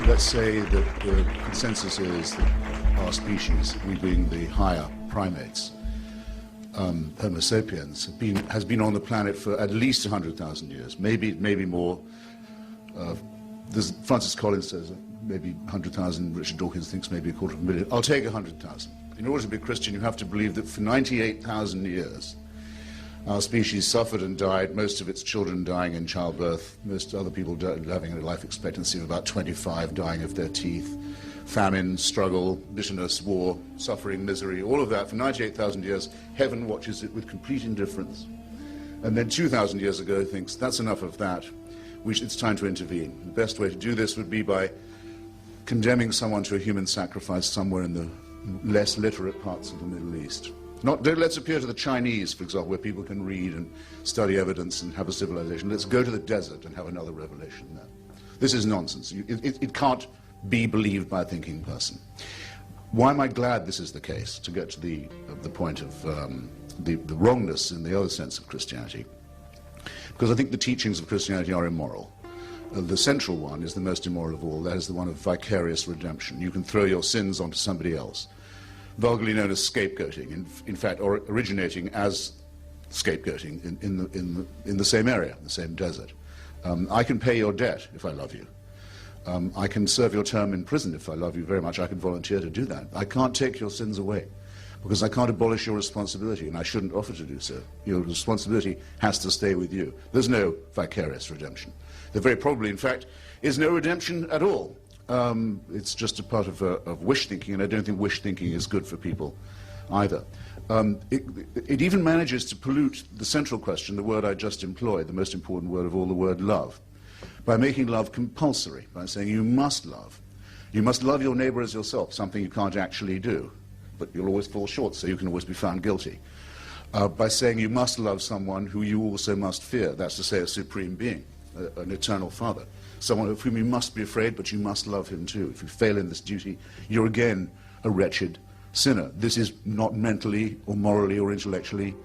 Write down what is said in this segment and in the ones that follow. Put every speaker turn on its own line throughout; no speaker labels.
Let's say that the consensus is that our species, we being the higher primates, Homo sapiens, has been on the planet for at least 100,000 years, maybe more. Francis Collins says maybe 100,000. Richard Dawkins thinks maybe 250,000. I'll take 100,000. In order to be Christian, you have to believe that for 98,000 years, our species suffered and died, most of its children dying in childbirth, most other people having a life expectancy of about 25, dying of their teeth, famine, struggle, bitterness, war, suffering, misery, all of that. For 98,000 years, heaven watches it with complete indifference. And then 2,000 years ago thinks, that's enough of that. It's time to intervene. The best way to do this would be by condemning someone to a human sacrifice somewhere in the less literate parts of the Middle East. Let's appear to the Chinese, for example, where people can read and study evidence and have a civilization. Let's go to the desert and have another revelation there. This is nonsense. It can't be believed by a thinking person. Why am I glad this is the case? To get to the point of the wrongness in the other sense of Christianity. Because I think the teachings of Christianity are immoral. The central one is the most immoral of all. That is the one of vicarious redemption. You can throw your sins onto somebody else. Vulgarly known as scapegoating, in fact, or originating as scapegoating in the same area, the same desert. I can pay your debt if I love you. I can serve your term in prison if I love you very much. I can volunteer to do that. I can't take your sins away because I can't abolish your responsibility, and I shouldn't offer to do so. Your responsibility has to stay with you. There's no vicarious redemption. There very probably, in fact, is no redemption at all. It's just a part of wish thinking, and I don't think wish thinking is good for people either. It even manages to pollute the central question, the word I just employed, the most important word of all, the word love, by making love compulsory, by saying you must love. You must love your neighbor as yourself, something you can't actually do, but you'll always fall short, so you can always be found guilty. By saying you must love someone who you also must fear, that's to say a supreme being, an eternal father. Someone of whom you must be afraid, but you must love him too. If you fail in this duty, you're again a wretched sinner. This is not mentally or morally or intellectually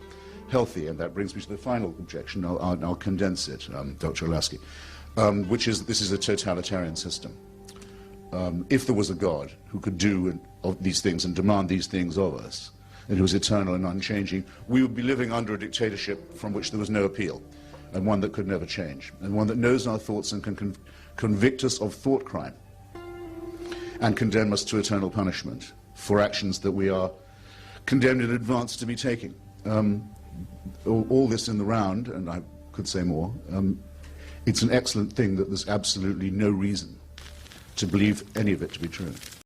healthy, and that brings me to the final objection. I'll condense it, Dr. Olaski, which is that this is a totalitarian system. If there was a God who could do these things and demand these things of us, and who was eternal and unchanging, we would be living under a dictatorship from which there was no appeal, and one that could never change, and one that knows our thoughts and can convict us of thought crime and condemn us to eternal punishment for actions that we are condemned in advance to be taking. All this in the round, and I could say more, it's an excellent thing that there's absolutely no reason to believe any of it to be true.